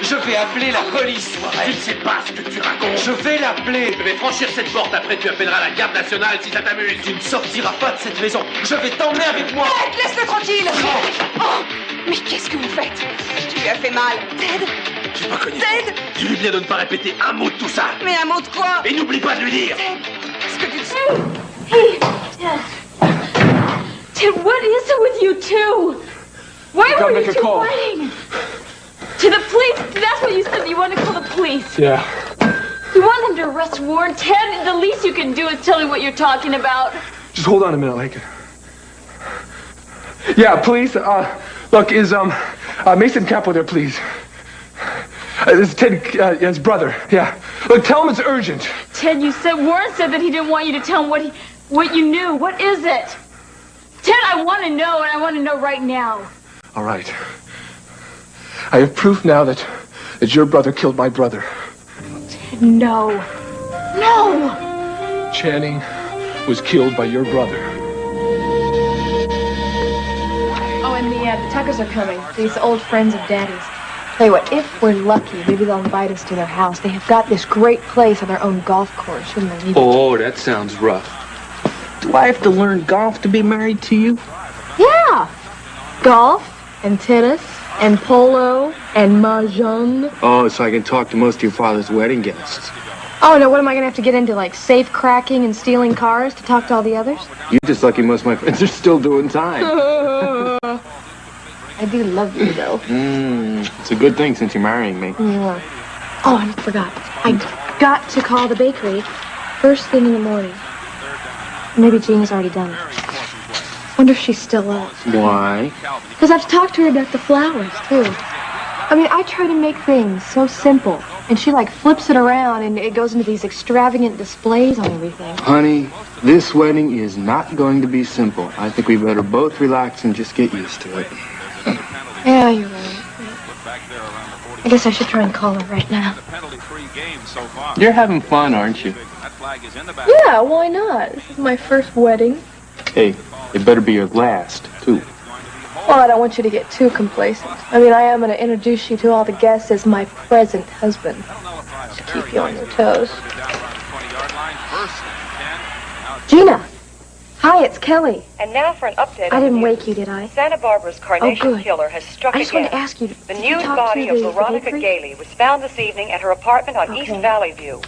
Je vais appeler la police. Tu ne sais pas ce que tu racontes. Je vais l'appeler. Je vais franchir cette porte, après tu appelleras la garde nationale si ça t'amuse. Tu ne sortiras pas de cette maison. Je vais t'emmener avec moi. Ted, laisse-le tranquille. Oh, mais qu'est-ce que vous faites? Tu lui as fait mal. Ted. J'ai pas connu. Ted. Dis-lui bien de ne pas répéter un mot de tout ça. Mais un mot de quoi? Et n'oublie pas de lui dire. Ted, est-ce que tu sais? Hey, Ted, what is it with you two? Why were you two fighting? To the police? That's what you said. You want to call the police? Yeah. You want them to arrest Warren? Ted, the least you can do is tell me what you're talking about. Just hold on a minute, Lakin. Yeah, police. Look, is Mason Capo there, please? This is Ted, his brother. Yeah. Look, tell him it's urgent. Ted, Warren said that he didn't want you to tell him what you knew. What is it? Ted, I want to know, and I want to know right now. All right. I have proof now that your brother killed my brother. Ted, no. No! Channing was killed by your brother. Oh, and the Tuckers are coming. These old friends of Daddy's. Tell you what, if we're lucky, maybe they'll invite us to their house. They have got this great place on their own golf course. Shouldn't believe it. Oh, that sounds rough. Do I have to learn golf to be married to you? Yeah! Golf, and tennis, and polo, and mahjong. Oh, so I can talk to most of your father's wedding guests. Oh, no, what am I going to have to get into, like safe cracking and stealing cars to talk to all the others? You're just lucky most of my friends are still doing time. I do love you, though. It's a good thing since you're marrying me. Yeah. Oh, I forgot. I got to call the bakery first thing in the morning. Maybe Jean's already done it. Wonder if she's still up. Why? Because I have to talk to her about the flowers, too. I mean, I try to make things so simple, and she, like, flips it around, and it goes into these extravagant displays on everything. Honey, this wedding is not going to be simple. I think we better both relax and just get used to it. Yeah, you're right. I guess I should try and call her right now. You're having fun, aren't you? Yeah, why not? This is my first wedding. Hey, it better be your last, too. Well, I don't want you to get too complacent. I mean, I am going to introduce you to all the guests as my present husband. To keep you on your toes. Gina! Hi, it's Kelly. And now for an update. I didn't wake you, did I? Santa Barbara's carnation killer has struck I just again. wanted to ask you. The nude body of Veronica Gailey was found this evening at her apartment on East Valley View.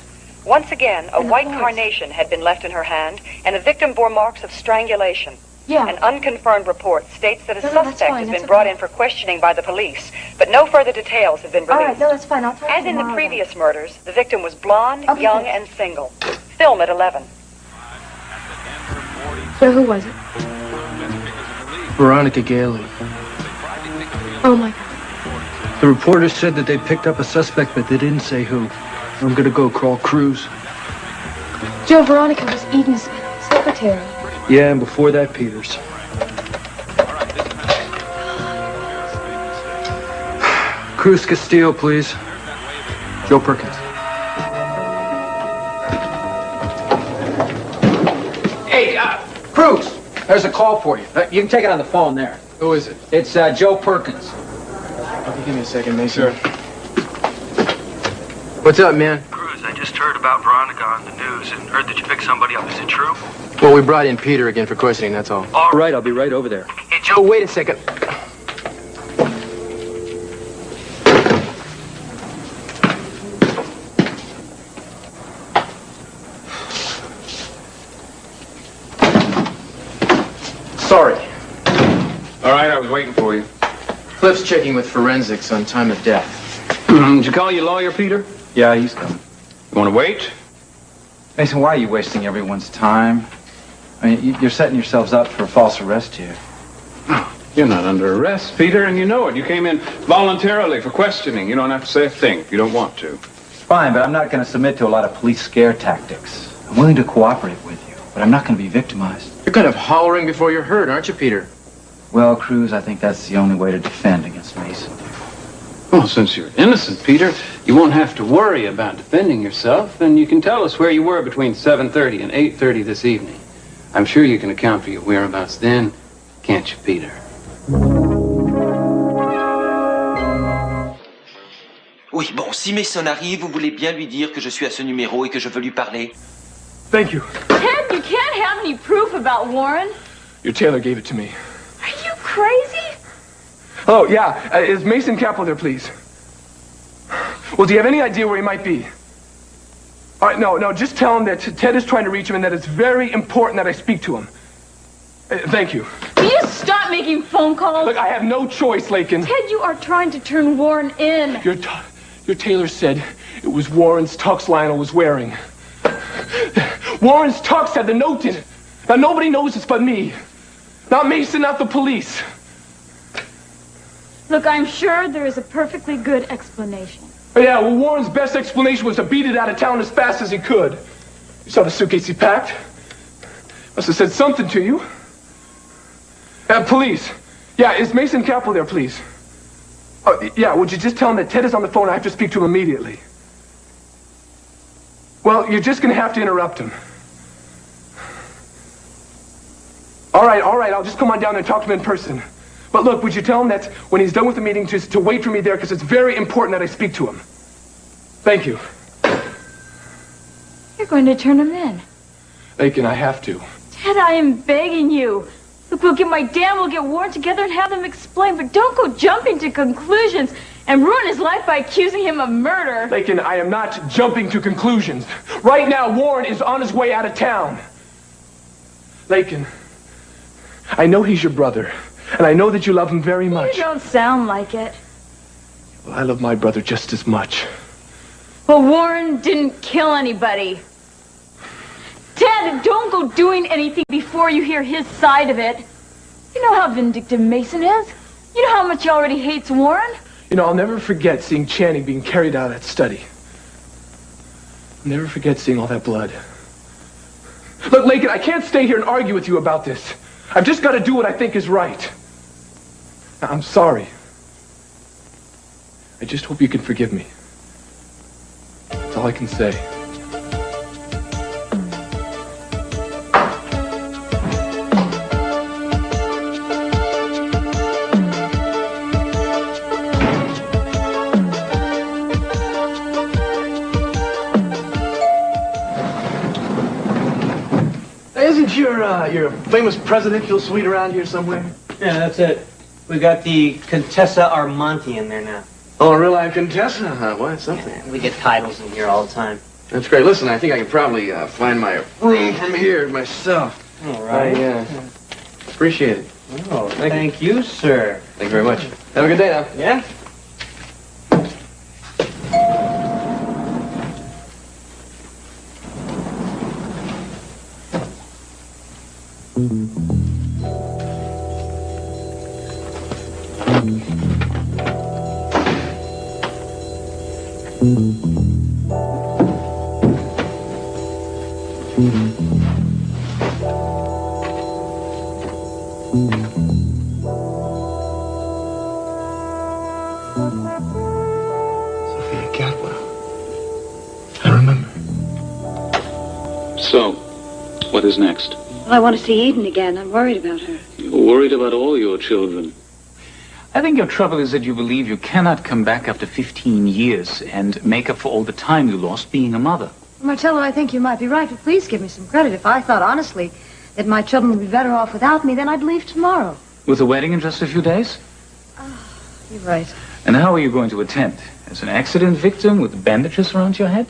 Once again, a white carnation had been left in her hand, and the victim bore marks of strangulation. Yeah. An unconfirmed report states that a suspect has been brought in for questioning by the police, but no further details have been released. All right, no, that's fine. I'll talk to you As in the tomorrow, previous murders, the victim was blonde, young, and single. Film at 11. So who was it? Veronica Gailey. Oh, my God. The reporters said that they picked up a suspect, but they didn't say who. I'm gonna go call Cruz. Joe, Veronica was Eden's secretary. Yeah, and before that, Peters. Cruz Castillo, please. Joe Perkins. Hey, Cruz, there's a call for you. You can take it on the phone there. Who is it? It's Joe Perkins. Okay, give me a second, Mason. Sure. What's up, man? Cruz, I just heard about Veronica on the news and heard that you picked somebody up. Is it true? Well, we brought in Peter again for questioning, that's all. All right, I'll be right over there. Hey, Joe. Oh, wait a second. Sorry. All right, I was waiting for you. Cliff's checking with forensics on time of death. Did you call your lawyer, Peter? Yeah, he's coming. You want to wait? Mason, why are you wasting everyone's time? I mean, you're setting yourselves up for a false arrest here. You're not under arrest, Peter, and you know it. You came in voluntarily for questioning. You don't have to say a thing if you don't want to. Fine, but I'm not going to submit to a lot of police scare tactics. I'm willing to cooperate with you, but I'm not going to be victimized. You're kind of hollering before you're hurt, aren't you, Peter? Well, Cruz, I think that's the only way to defend against Mason. Well, since you're innocent, Peter, you won't have to worry about defending yourself, and you can tell us where you were between 7:30 and 8:30 this evening. I'm sure you can account for your whereabouts then, can't you, Peter? Oui, bon, si Mason arrive, vous voulez bien lui dire que je suis à ce numéro et que je veux lui parler. Thank you. Ted, you can't have any proof about Warren. Your tailor gave it to me. Are you crazy? Oh, yeah. Is Mason Capel there, please? Well, do you have any idea where he might be? All right, no, just tell him that Ted is trying to reach him and that it's very important that I speak to him. Thank you. Will you stop making phone calls? Look, I have no choice, Lakin. Ted, you are trying to turn Warren in. Your tailor said it was Warren's tux Lionel was wearing. Warren's tux had the note in it. Now, nobody knows this but me. Not Mason, not the police. Look, I'm sure there is a perfectly good explanation. Yeah, well, Warren's best explanation was to beat it out of town as fast as he could. You saw the suitcase he packed? Must have said something to you. Police. Yeah, is Mason Capel there, please? Yeah, would you just tell him that Ted is on the phone? I have to speak to him immediately. Well, you're just going to have to interrupt him. All right, I'll just come on down and talk to him in person. But look, would you tell him that when he's done with the meeting, just to wait for me there, because it's very important that I speak to him. Thank you. You're going to turn him in. Lakin, I have to. Ted, I am begging you. Look, we'll get Warren together and have them explain, but don't go jumping to conclusions and ruin his life by accusing him of murder. Lakin, I am not jumping to conclusions. Right now, Warren is on his way out of town. Lakin, I know he's your brother, and I know that you love him very much. You don't sound like it. Well, I love my brother just as much. Well, Warren didn't kill anybody. Ted, don't go doing anything before you hear his side of it. You know how vindictive Mason is. You know how much he already hates Warren. You know, I'll never forget seeing Channing being carried out of that study. I'll never forget seeing all that blood. Look, Lakin, I can't stay here and argue with you about this. I've just got to do what I think is right. I'm sorry. I just hope you can forgive me. That's all I can say. Isn't your famous presidential suite around here somewhere? Yeah, that's it. We got the Contessa Armonti in there now. Oh, a real live Contessa? Huh? Well, that's something. Yeah, we get titles in here all the time. That's great. Listen, I think I can probably find my room from here myself. All right. I appreciate it. Oh, thank you, sir. Thank you very much. Have a good day now. Yeah? Sophia Catwell. I remember. So, what is next? Well, I want to see Eden again. I'm worried about her. You're worried about all your children. I think your trouble is that you believe you cannot come back after 15 years and make up for all the time you lost being a mother. Martello, I think you might be right, but please give me some credit. If I thought honestly that my children would be better off without me, then I'd leave tomorrow. With the wedding in just a few days? You're right. And how are you going to attend? As an accident victim with bandages around your head?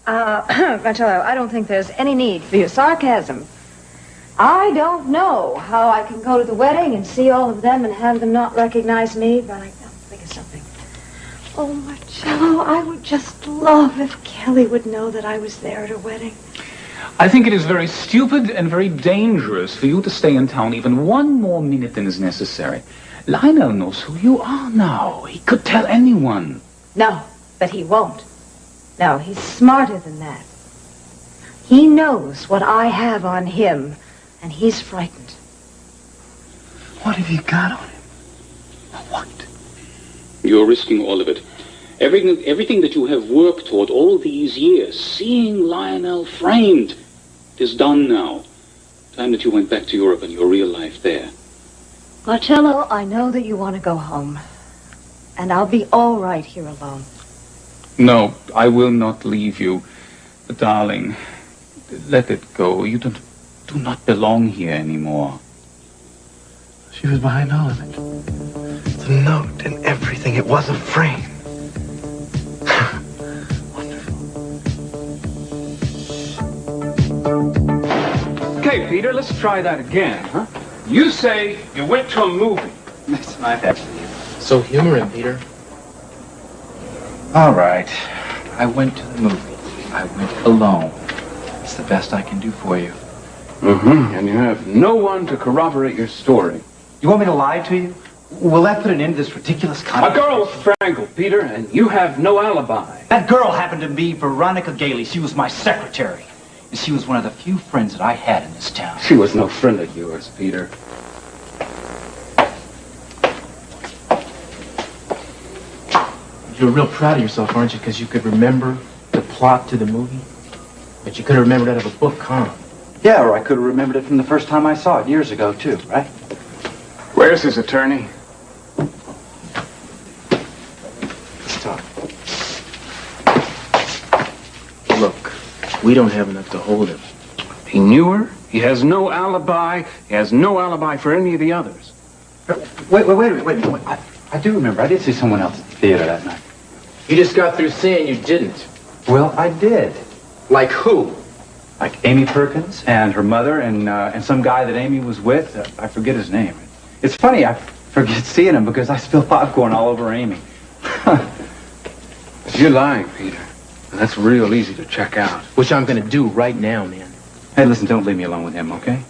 Martello, I don't think there's any need for your sarcasm. I don't know how I can go to the wedding and see all of them and have them not recognize me, but I'll think of something. Oh, Marcello, I would just love if Kelly would know that I was there at her wedding. I think it is very stupid and very dangerous for you to stay in town even one more minute than is necessary. Lionel knows who you are now. He could tell anyone. No, but he won't. No, he's smarter than that. He knows what I have on him, and he's frightened. What have you got on him? What? You're risking all of it. Everything that you have worked toward all these years, seeing Lionel framed, it is done now. Time that you went back to Europe and your real life there. Marcello, I know that you want to go home. And I'll be all right here alone. No, I will not leave you. But, darling, let it go. You do not belong here anymore. She was behind all of it. The note and everything. It was a frame. Okay, Peter, let's try that again, huh? You say you went to a movie. That's my bad. So humoring, Peter. All right. I went to the movie. I went alone. It's the best I can do for you. Mm-hmm. And you have no one to corroborate your story. You want me to lie to you? Will that put an end to this ridiculous conversation? A girl was strangled, Peter, and you have no alibi. That girl happened to be Veronica Gailey. She was my secretary. And she was one of the few friends that I had in this town. She was no friend of yours, Peter. You're real proud of yourself, aren't you? Because you could remember the plot to the movie. But you could have remembered it out of a book, huh? Yeah, or I could have remembered it from the first time I saw it years ago, too, right? Where's his attorney? Let's talk. Look, we don't have enough to hold him. He knew her. He has no alibi. He has no alibi for any of the others. Wait. I do remember. I did see someone else at the theater that night. You just got through saying you didn't. Well, I did. Like who? Like Amy Perkins and her mother and some guy that Amy was with. I forget his name. It's funny, I forget seeing him because I spill popcorn all over Amy. You're lying, Peter. And that's real easy to check out. Which I'm gonna do right now, man. Hey, listen, don't leave me alone with him, okay?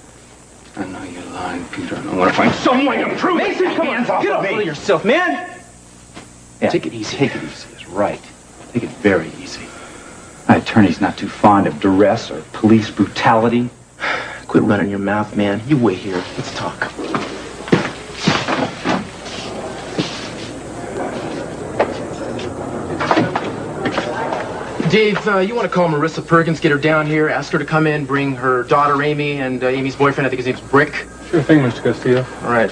I know you're lying, Peter, and I want to find some way to prove it. Mason, come on, get off of yourself, man! Yeah, take it easy. Take it easy. It's right. Take it very easy. My attorney's not too fond of duress or police brutality. Quit running your mouth, man. You wait here. Let's talk. Dave, you want to call Marissa Perkins, get her down here, ask her to come in, bring her daughter Amy and Amy's boyfriend, I think his name's Brick. Sure thing, Mr. Castillo. All right.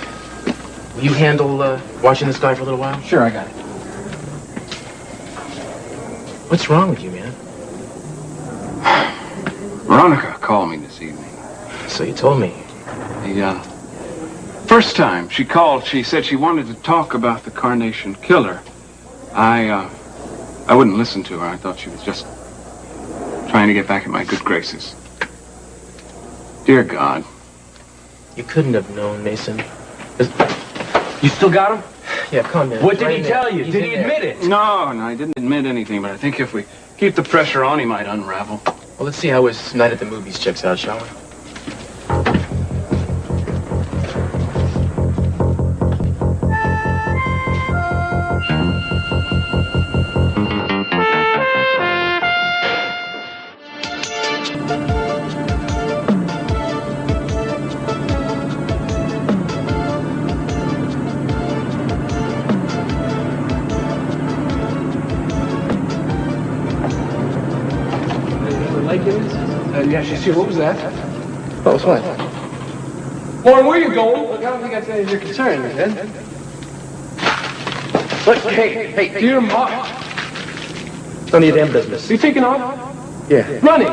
Will you handle watching this guy for a little while? Sure, I got it. What's wrong with you, man? Veronica called me this evening. So you told me. The first time she called, she said she wanted to talk about the Carnation Killer. I wouldn't listen to her. I thought she was just trying to get back in my good graces. Dear God. You couldn't have known, Mason. You still got him? Yeah, come in. What did he tell you? Did he admit it? No, I didn't admit anything, but I think if we keep the pressure on, he might unravel. Well, let's see how his night at the movies checks out, shall we? Yeah, she's here. What was that? What was what? Warren, where are you going? Look, I don't think that's any of your concern, man. Look, hey. Dear Mark. None of your damn business. You taking off? Yeah. Running.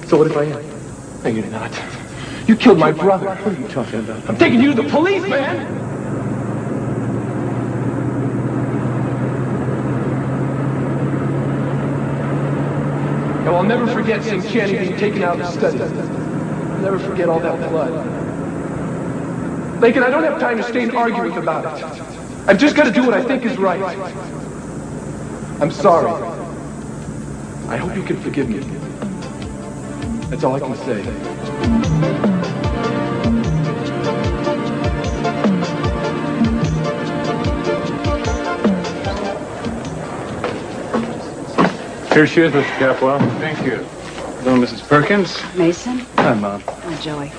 So what if I am? No, you're not. You killed my brother. What are you talking about? I'm taking you to the police, man. I'll never forget seeing Channing being taken out of the study. I'll never forget all that blood. Lakin, I don't have time to stay and argue with about it. I've just got to do what I think is right. I'm sorry. I hope you can forgive me. That's all I can say. Here she is, Mr. Capwell. Thank you. Hello, Mrs. Perkins. Mason? Hi, Mom. Oh, Joey.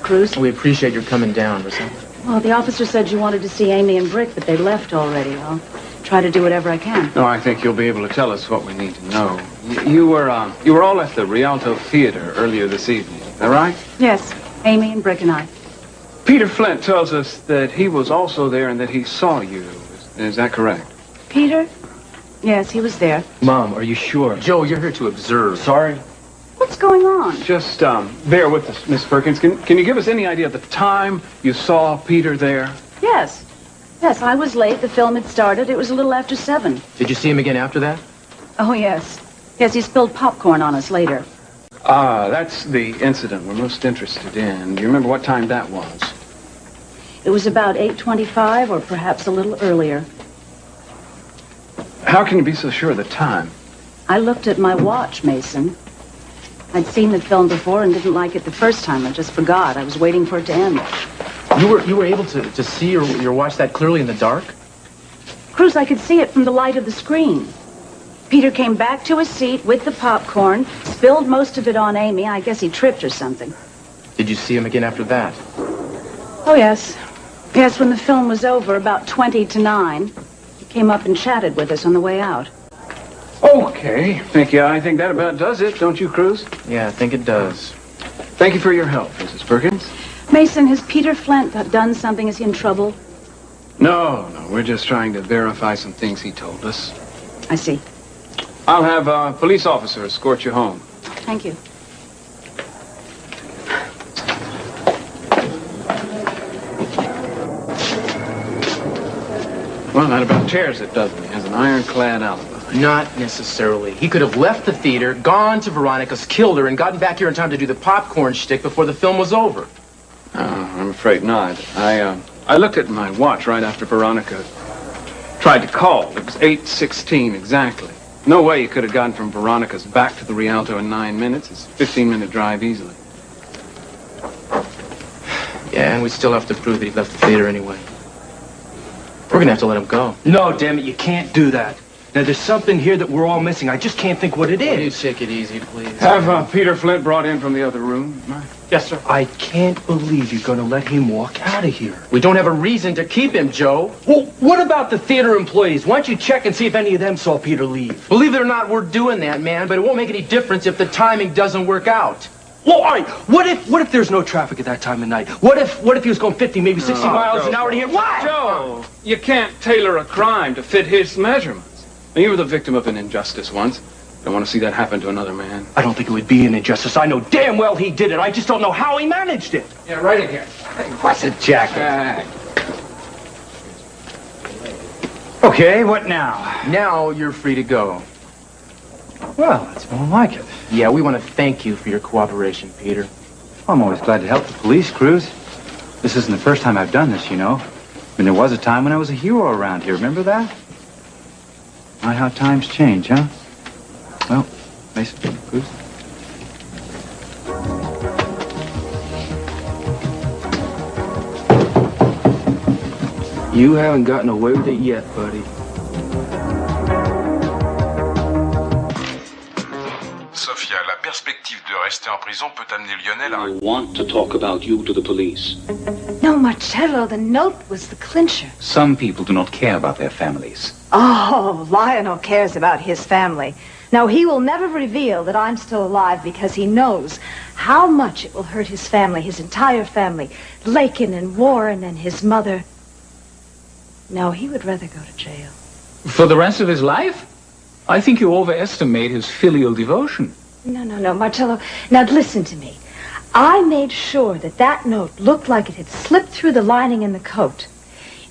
Cruz? We appreciate your coming down, Marissa. Well, the officer said you wanted to see Amy and Brick, but they left already. I'll try to do whatever I can. No, I think you'll be able to tell us what we need to know. You were all at the Rialto Theater earlier this evening, is that right? Yes, Amy and Brick and I. Peter Flint tells us that he was also there and that he saw you. Is that correct? Peter? Yes, he was there. Mom, are you sure? Joe, you're here to observe. Sorry? What's going on? Just bear with us, Miss Perkins. Can you give us any idea of the time you saw Peter there? Yes. Yes, I was late. The film had started. It was a little after 7. Did you see him again after that? Oh, yes. Yes, he spilled popcorn on us later. Ah, that's the incident we're most interested in. Do you remember what time that was? It was about 8:25 or perhaps a little earlier. How can you be so sure of the time? I looked at my watch, Mason. I'd seen the film before and didn't like it the first time. I just forgot. I was waiting for it to end. You were able to see your watch that clearly in the dark? Cruz, I could see it from the light of the screen. Peter came back to his seat with the popcorn, spilled most of it on Amy. I guess he tripped or something. Did you see him again after that? Oh, yes. Yes, when the film was over, about 20 to 9, he came up and chatted with us on the way out. Okay. I think that about does it, don't you, Cruz? Yeah, I think it does. Thank you for your help, Mrs. Perkins. Mason, has Peter Flint done something? Is he in trouble? No, we're just trying to verify some things he told us. I see. I'll have a police officer escort you home. Thank you. Well, that about tears it, doesn't it? He has an ironclad alibi. Not necessarily. He could have left the theater, gone to Veronica's, killed her, and gotten back here in time to do the popcorn shtick before the film was over. I'm afraid not. I looked at my watch right after Veronica tried to call. It was 8:16 exactly. No way you could have gotten from Veronica's back to the Rialto in 9 minutes. It's a 15-minute drive easily. Yeah, and we still have to prove that he left the theater anyway. We're gonna have to let him go. No, damn it, you can't do that. Now, there's something here that we're all missing. I just can't think what it is. Will you take it easy, please? Have Peter Flint brought in from the other room? Yes, sir. I can't believe you're gonna let him walk out of here. We don't have a reason to keep him, Joe. Well, what about the theater employees? Why don't you check and see if any of them saw Peter leave? Believe it or not, we're doing that, man, but it won't make any difference if the timing doesn't work out. Well, all right, what if there's no traffic at that time of night? What if he was going 50, maybe 60 miles an hour to here? Why? Joe, you can't tailor a crime to fit his measurements. Now, you were the victim of an injustice once. Don't want to see that happen to another man. I don't think it would be an injustice. I know damn well he did it. I just don't know how he managed it. Yeah, right again. What's a jacket? Okay, what now? Now you're free to go. Well, that's more like it. Yeah, we want to thank you for your cooperation, Peter. I'm always glad to help the police, Cruz. This isn't the first time I've done this, you know. I mean, there was a time when I was a hero around here. Remember that? My, how times change, huh? Well, Mason, Cruz. You haven't gotten away with it yet, buddy. Sophia, la perspective de rester en prison peut amener Lionel à... I want to talk about you to the police. No, Marcello, the note was the clincher. Some people do not care about their families. Oh, Lionel cares about his family. Now, he will never reveal that I'm still alive because he knows how much it will hurt his family, his entire family. Lakin and Warren and his mother. No, he would rather go to jail. For the rest of his life? I think you overestimate his filial devotion. No, Marcello. Now, listen to me. I made sure that note looked like it had slipped through the lining in the coat.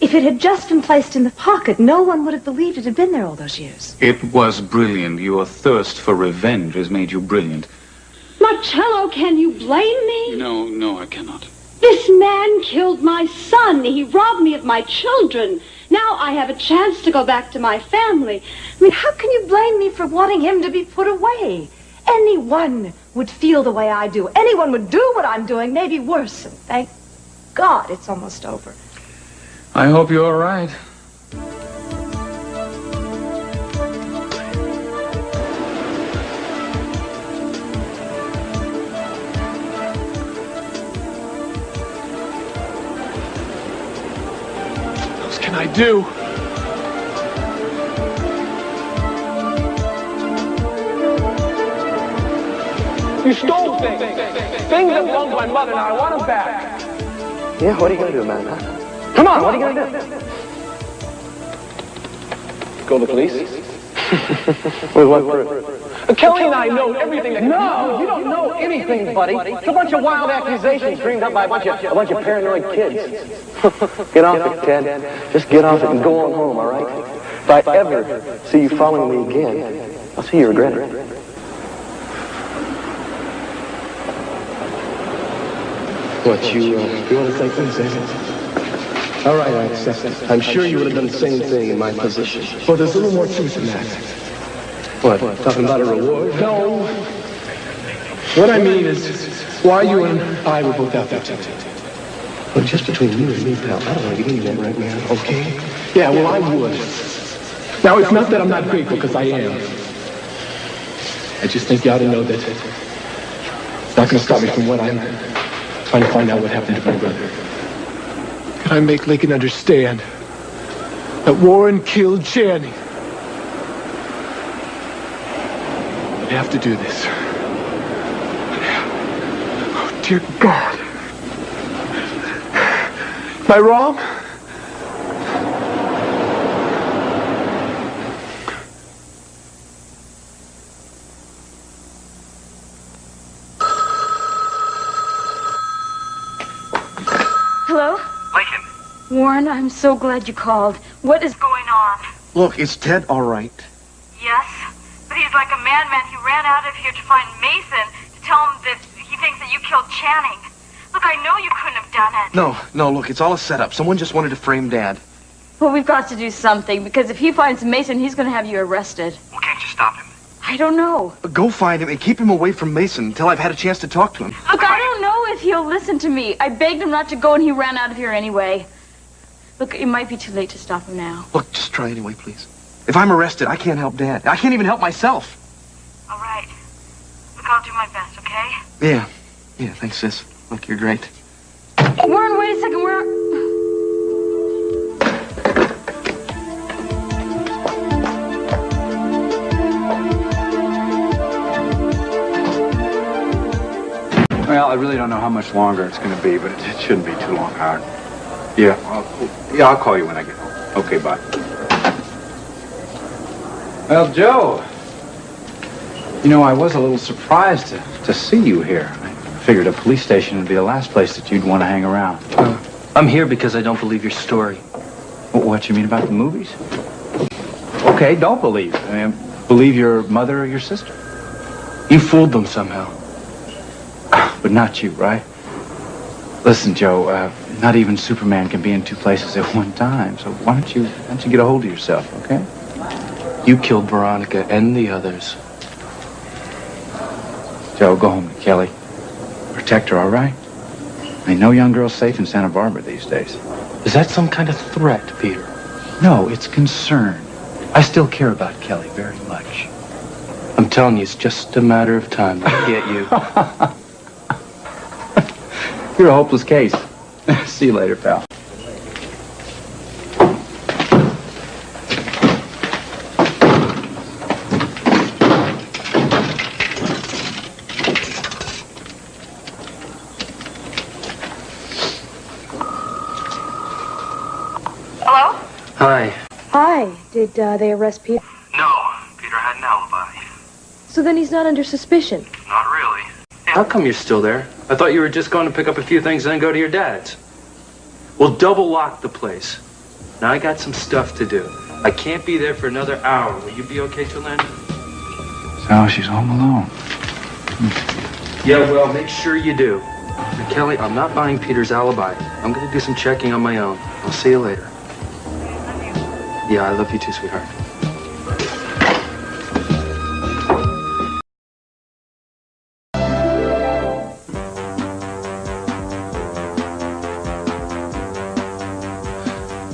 If it had just been placed in the pocket, no one would have believed it had been there all those years. It was brilliant. Your thirst for revenge has made you brilliant. Marcello, can you blame me? No, I cannot. This man killed my son. He robbed me of my children. Now I have a chance to go back to my family. I mean, how can you blame me for wanting him to be put away? Anyone would feel the way I do. Anyone would do what I'm doing, maybe worse. And thank God it's almost over. I hope you're right. What else can I do? You stole things. Things that belonged to my mother, and I want them back. Yeah, what are you going to do, man? Huh? Come on, what are you going to do? Call the police? With what proof? Kelly and I know everything that... No, you don't know anything, buddy. It's a bunch of wild accusations dreamed up by a bunch of paranoid kids. Get off it, Ted. Just get off it and go on home, all right? If I ever see you following me again, I'll see you regret it. What, you want to say things, all right, I accept it. I'm sure you would have done the same thing in my position. Well, there's a little more to it than that. What, talking about a reward? No. What I mean is, why you and I were both out there today. Well, just between you and me, pal, I don't want to get into that right now, okay? Yeah, well, I would. Now, it's not that I'm not grateful, because I am. I just think you ought to know that it's not going to stop me from what I'm trying to find out what happened to my brother. Can I make Lincoln understand that Warren killed Channing? I have to do this. Oh, dear God. Am I wrong? Hello? Lincoln. Warren, I'm so glad you called. What is going on? Look, is Ted all right? Yes, but he's like a madman. He ran out of here to find Mason to tell him that he thinks that you killed Channing. Look, I know you couldn't have done it. No, look, it's all a setup. Someone just wanted to frame Dad. Well, we've got to do something, because if he finds Mason, he's going to have you arrested. Well, can't you stop him? I don't know. Go find him and keep him away from Mason until I've had a chance to talk to him. Look, I don't know if he'll listen to me. I begged him not to go, and he ran out of here anyway. Look, it might be too late to stop him now. Look, just try anyway, please. If I'm arrested, I can't help Dad. I can't even help myself. All right. Look, I'll do my best, okay? Yeah, thanks, sis. Look, you're great. Warren, wait a second. Well, I really don't know how much longer it's going to be, but it shouldn't be too long, Howard. Yeah, I'll call you when I get home. Okay, bye. Well, Joe, you know, I was a little surprised to see you here. I figured a police station would be the last place that you'd want to hang around. I'm here because I don't believe your story. What you mean about the movies? Okay, don't believe. I mean, believe your mother or your sister. You fooled them somehow. But not you, right? Listen, Joe, not even Superman can be in two places at one time. So why don't you get a hold of yourself, okay? You killed Veronica and the others. Joe, go home to Kelly. Protect her, all right? I mean, no young girl's safe in Santa Bárbara these days. Is that some kind of threat, Peter? No, it's concern. I still care about Kelly very much. I'm telling you, it's just a matter of time to get you. You're a hopeless case. See you later, pal. Hello? Hi. Hi. Did they arrest Peter? No, Peter had an alibi. So then he's not under suspicion? Not really. How come you're still there? I thought you were just going to pick up a few things and then go to your dad's. Well, double lock the place. Now I got some stuff to do. I can't be there for another hour. Will you be okay till then? So she's home alone. Yeah, well, make sure you do. And Kelly, I'm not buying Peter's alibi. I'm going to do some checking on my own. I'll see you later. Yeah, I love you too, sweetheart.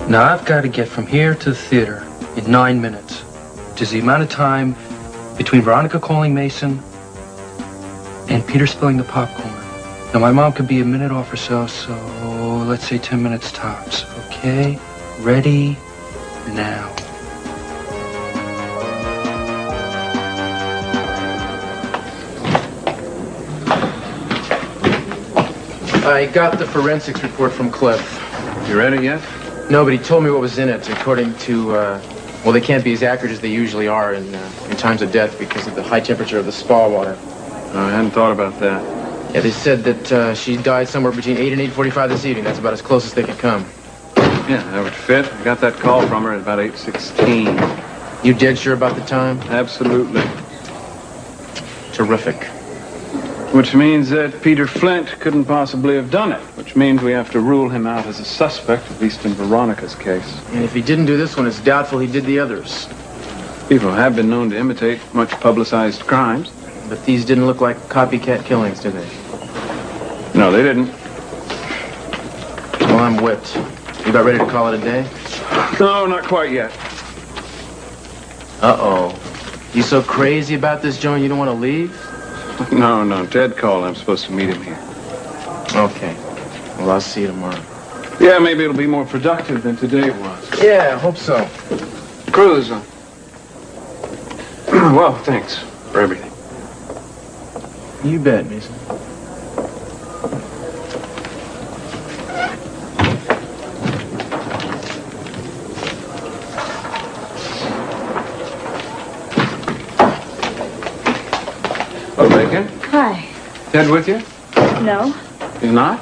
Now, I've got to get from here to the theater in 9 minutes, which is the amount of time between Veronica calling Mason and Peter spilling the popcorn. Now, my mom could be a minute off or so let's say 10 minutes tops, okay? Ready now. I got the forensics report from Cliff. You read it yet? No, but he told me what was in it, according to Well, they can't be as accurate as they usually are in times of death because of the high temperature of the spa water. I hadn't thought about that. Yeah, they said that she died somewhere between 8 and 8:45 this evening. That's about as close as they could come. Yeah, that would fit. I got that call from her at about 8:16. You dead sure about the time? Absolutely. Terrific. Which means that Peter Flint couldn't possibly have done it. Which means we have to rule him out as a suspect, at least in Veronica's case. And if he didn't do this one, it's doubtful he did the others. People have been known to imitate much publicized crimes. But these didn't look like copycat killings, did they? No, they didn't. Well, I'm whipped. You about ready to call it a day? No, not quite yet. Uh-oh. You so crazy about this joint you don't want to leave? No. Ted called. I'm supposed to meet him here. Okay. Well, I'll see you tomorrow. Yeah, maybe it'll be more productive than today was. Yeah, I hope so. Cruz. Well, thanks for everything. You bet, Mason. Oh, Bacon? Hi. Ted with you? No. He's not?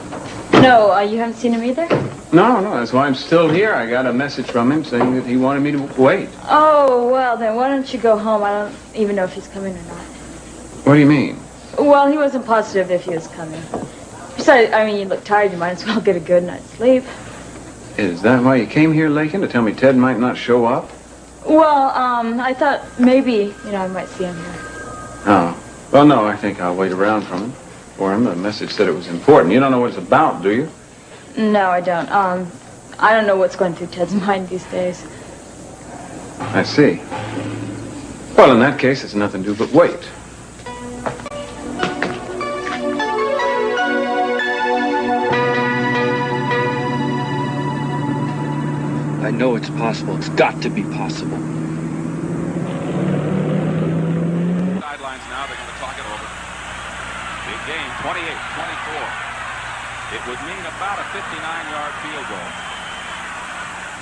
No, you haven't seen him either? No, that's why I'm still here. I got a message from him saying that he wanted me to wait. Oh, well, then why don't you go home? I don't even know if he's coming or not. What do you mean? Well, he wasn't positive if he was coming. Besides, I mean, you look tired. You might as well get a good night's sleep. Is that why you came here, Lakin, to tell me Ted might not show up? Well, I thought maybe, I might see him here. Oh. Well, no, I think I'll wait around for him. The message said it was important. You don't know what it's about, do you? No, I don't. I don't know what's going through Ted's mind these days. I see. Well, in that case, it's nothing to do but wait. I know it's possible. It's got to be possible. Sidelines now, they're going to talk it over. Big game, 28-24. It would mean about a 59-yard field goal.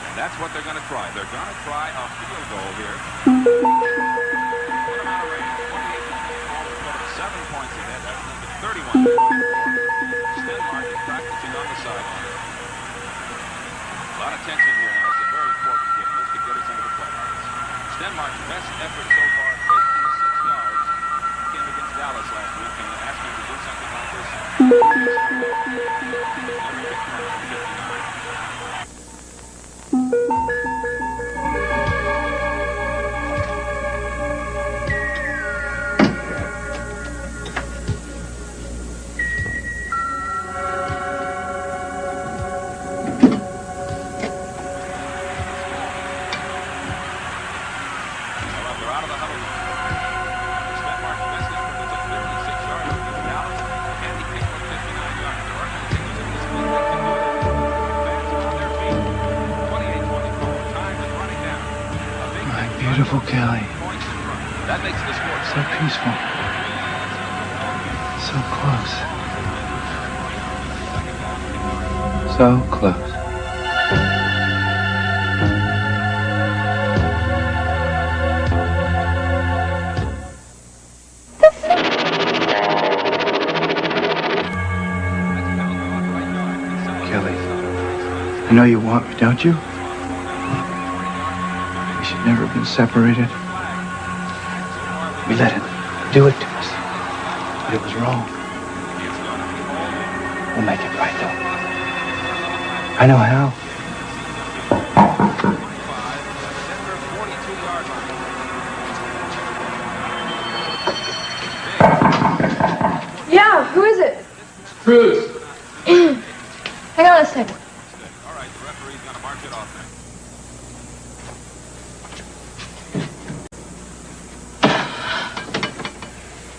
And that's what they're going to try. They're going to try a field goal here. Put them out of range, 28-24, put them 7 points ahead. That's number 31-24. Stenmark is practicing on the sideline. A lot of tension here now. It's a very important game. This could get us into the playoffs. Stenmark's best effort so far, 56 yards. Came against Dallas last week. Can you ask him to do something like this? Beautiful Kelly. That makes the score So peaceful. So close. So close. Kelly, I know you want me, don't you? Never been separated. We let it do it to us. But it was wrong. We'll make it right, though. I know how. Yeah, who is it? Cruz. Hang on a second. All right, the referee's going to mark it off now.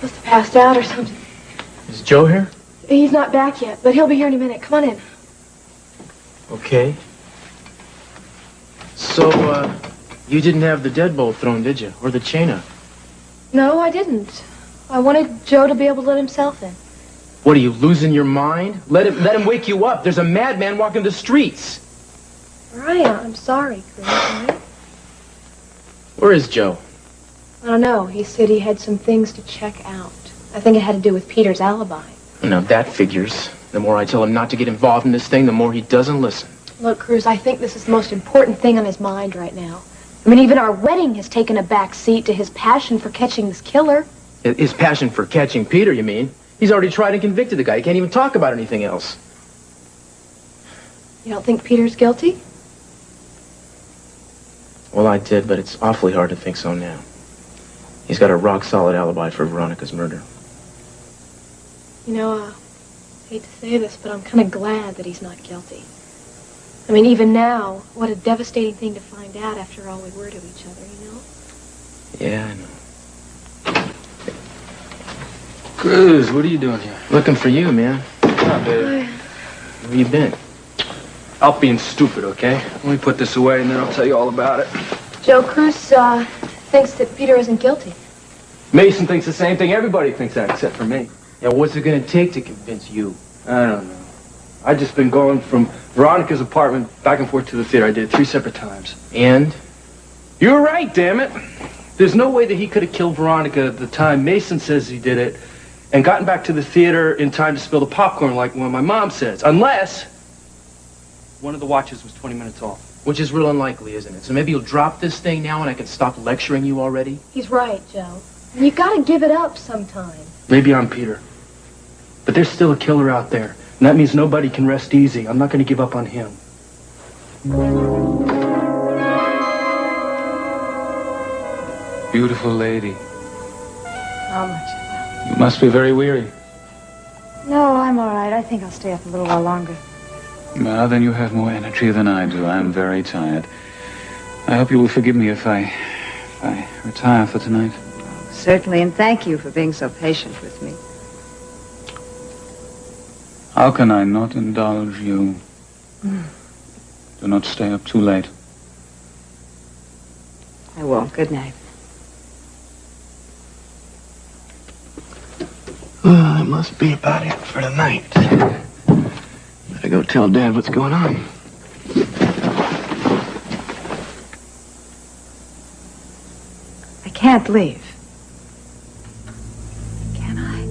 Must have passed out or something. Is Joe here? He's not back yet, but he'll be here in a minute. Come on in. Okay. So, you didn't have the deadbolt thrown, did you? Or the chain-up? No, I didn't. I wanted Joe to be able to let himself in. What, are you losing your mind? Let him wake you up. There's a madman walking the streets. All right, I'm sorry, Chris. All right? Where is Joe? I don't know. He said he had some things to check out. I think it had to do with Peter's alibi. Now, that figures. The more I tell him not to get involved in this thing, the more he doesn't listen. Look, Cruz, I think this is the most important thing on his mind right now. I mean, even our wedding has taken a back seat to his passion for catching this killer. His passion for catching Peter, you mean? He's already tried and convicted the guy. He can't even talk about anything else. You don't think Peter's guilty? Well, I did, but it's awfully hard to think so now. He's got a rock-solid alibi for Veronica's murder. You know, I hate to say this, but I'm kind of glad that he's not guilty. I mean, even now, what a devastating thing to find out after all we were to each other, you know? Yeah, I know. Cruz, what are you doing here? Looking for you, man. Oh, baby. Where you been? Out being stupid, okay? Let me put this away and then I'll tell you all about it. Joe, Cruz thinks that Peter isn't guilty. Mason thinks the same thing. Everybody thinks that except for me. Yeah, what's it gonna take to convince you? I don't know. I've just been going from Veronica's apartment back and forth to the theater. I did it 3 separate times. And? You were right, damn it. There's no way that he could have killed Veronica at the time Mason says he did it and gotten back to the theater in time to spill the popcorn like when my mom says. Unless one of the watches was 20 minutes off. Which is real unlikely, isn't it? So maybe you'll drop this thing now and I can stop lecturing you already? He's right, Joe. You gotta give it up sometime. Maybe I'm Peter. But there's still a killer out there. And that means nobody can rest easy. I'm not going to give up on him. Beautiful lady. How much? You must be very weary. No, I'm all right. I think I'll stay up a little while longer. Well, then you have more energy than I do. I'm very tired. I hope you will forgive me if I retire for tonight. Certainly, and thank you for being so patient with me. How can I not indulge you? Do not stay up too late. I won't. Good night. Well, that must be about it for tonight. Better go tell Dad what's going on. I can't leave. Can I?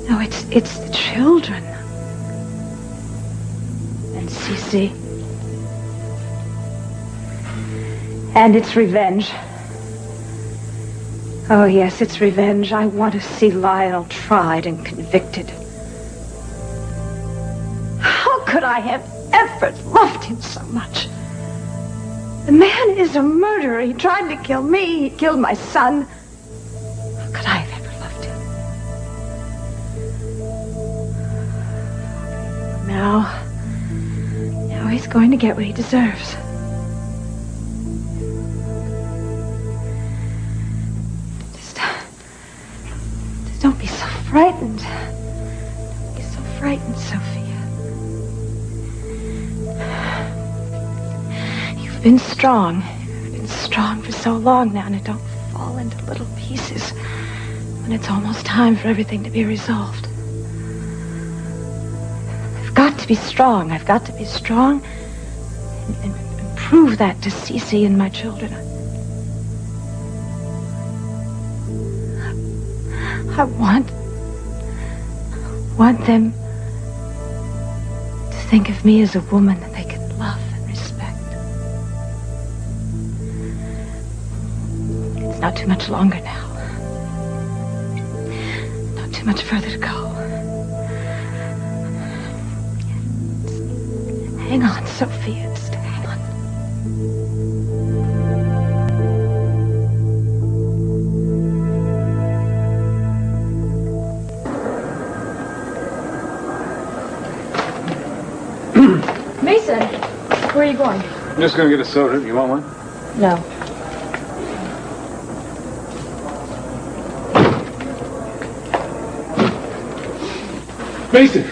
No, it's the children. And Cece. And it's revenge. Oh, yes, it's revenge. I want to see Lionel tried and convicted. How could I have ever loved him so much? The man is a murderer. He tried to kill me. He killed my son. How could I have ever loved him? Now he's going to get what he deserves. Don't be so frightened. Don't be so frightened, Sophia. You've been strong. You've been strong for so long now. Now don't fall into little pieces when it's almost time for everything to be resolved. I've got to be strong. I've got to be strong and prove that to Cece and my children. I want them to think of me as a woman that they can love and respect. It's not too much longer now. Not too much further to go. Hang on, Sophia. Just hang on. Mason, where are you going? I'm just going to get a soda. You want one? No. Mason!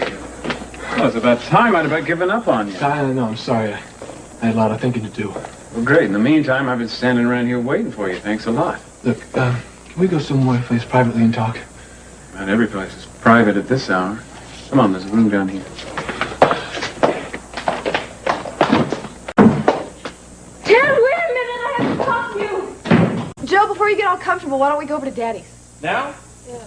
Well, it's about time. I'd have given up on you. I don't know. I'm sorry. I had a lot of thinking to do. Well, great. In the meantime, I've been standing around here waiting for you. Thanks a lot. Look, can we go somewhere place privately and talk? Not every place is private at this hour. Come on, there's a room down here. before you get all comfortable, why don't we go over to Daddy's? Now? Yeah.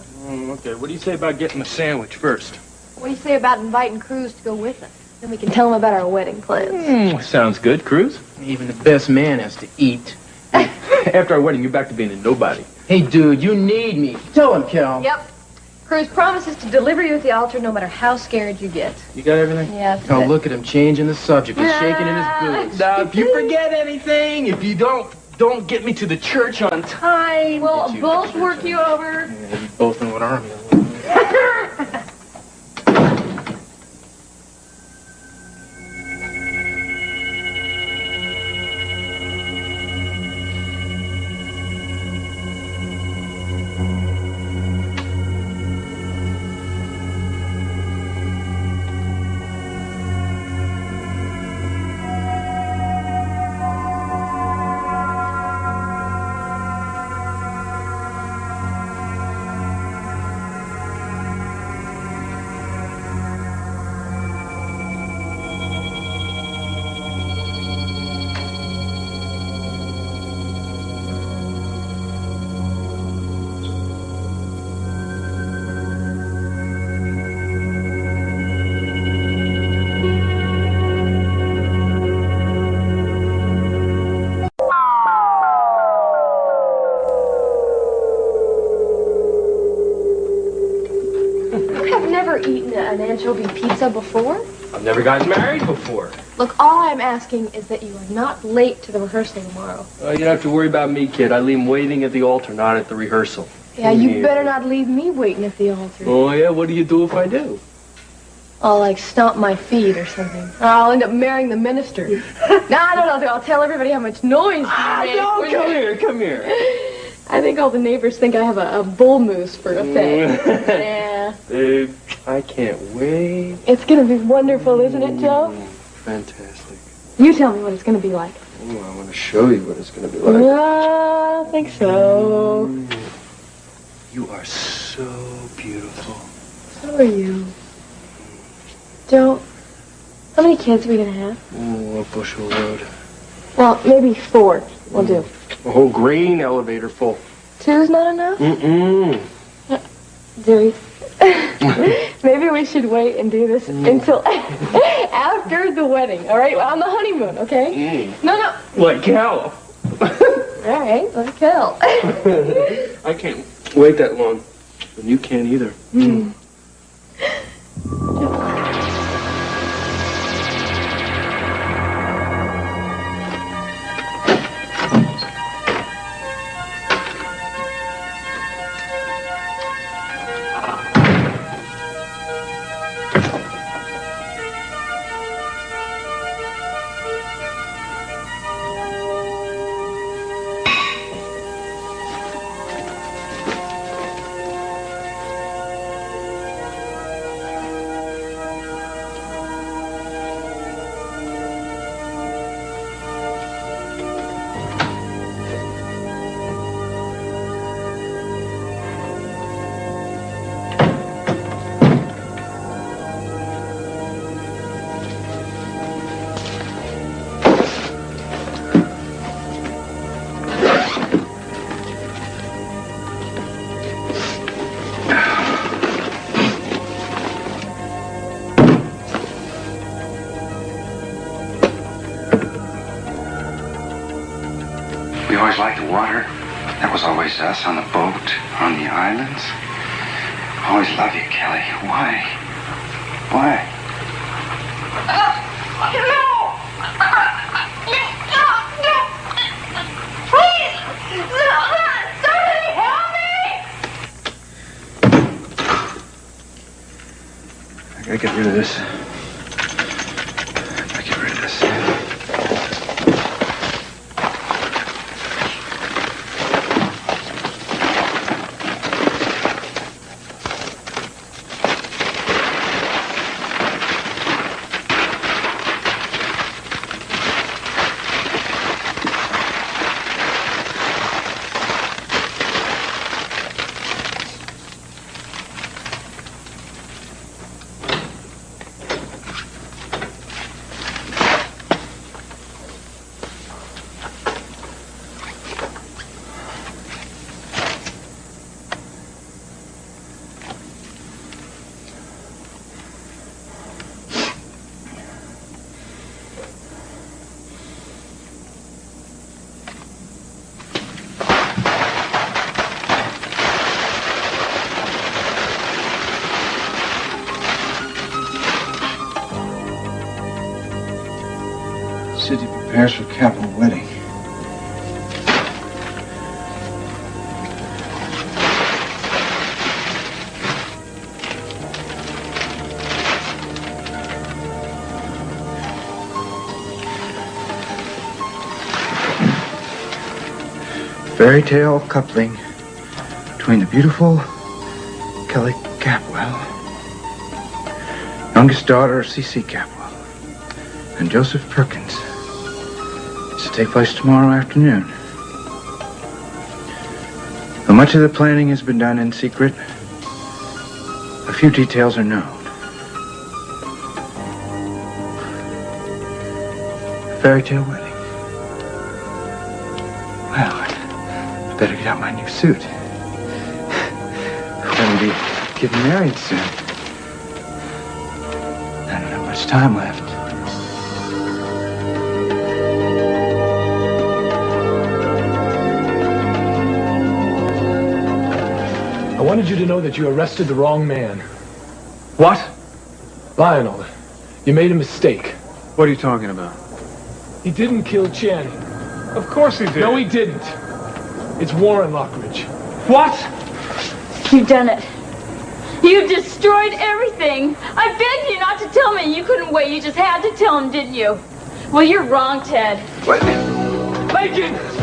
Okay. What do you say about getting a sandwich first? What do you say about inviting Cruz to go with us? Then we can tell him about our wedding plans. Sounds good, Cruz. Even the best man has to eat. After our wedding, you're back to being a nobody. Hey, dude, you need me. Tell him, Cal. Yep. Cruz promises to deliver you at the altar no matter how scared you get. You got everything? Yeah. Oh, look at him changing the subject. He's shaking in his boots. Now, if you forget anything, if you don't get me to the church on time. We'll both work you over. Yeah, you both know what army I am. Eaten an anchovy pizza before? I've never gotten married before. Look, all I'm asking is that you are not late to the rehearsal tomorrow. You don't have to worry about me, kid. I leave him waiting at the altar, not at the rehearsal. Yeah, you better not leave me waiting at the altar. Oh, yeah? What do you do if I do? I'll, like, stomp my feet or something. I'll end up marrying the minister. No, I don't know. I'll tell everybody how much noise you make. No, come here. I think all the neighbors think I have a bull moose for a pet. Yeah. Babe, I can't wait. It's going to be wonderful, isn't it, Joe? Fantastic. You tell me what it's going to be like. Oh, I want to show you what it's going to be like. No, I don't think so. You are so beautiful. So are you. Joe, how many kids are we going to have? Oh, a bushel load. Well, maybe 4 will do. A whole grain elevator full. 2's not enough? Mm-mm. Dewey, maybe we should wait and do this until after the wedding, all right? On the honeymoon, okay? No. Like Cal. All right, like Cal. I can't wait that long. And you can't either. We always liked the water. That was always us on the boat, on the islands. Always love you, Kelly. Why? Why? No! Please! Somebody help me! I gotta get rid of this. prepares for capital wedding. Fairy tale coupling between the beautiful Kelly Capwell, youngest daughter of C.C. Capwell, and Joseph Perkins. It's to take place tomorrow afternoon. Though much of the planning has been done in secret, a few details are known. Fairy tale wedding. Well, I better get out my new suit. I'm going to be getting married soon. I don't have much time left. I wanted you to know that you arrested the wrong man. What? Lionel, you made a mistake. What are you talking about? He didn't kill Channing. Of course he did. No, he didn't. It's Warren Lockridge. What? You've done it. You destroyed everything. I begged you not to tell me. You couldn't wait. You just had to tell him, didn't you? Well, you're wrong, Ted. What? Lincoln!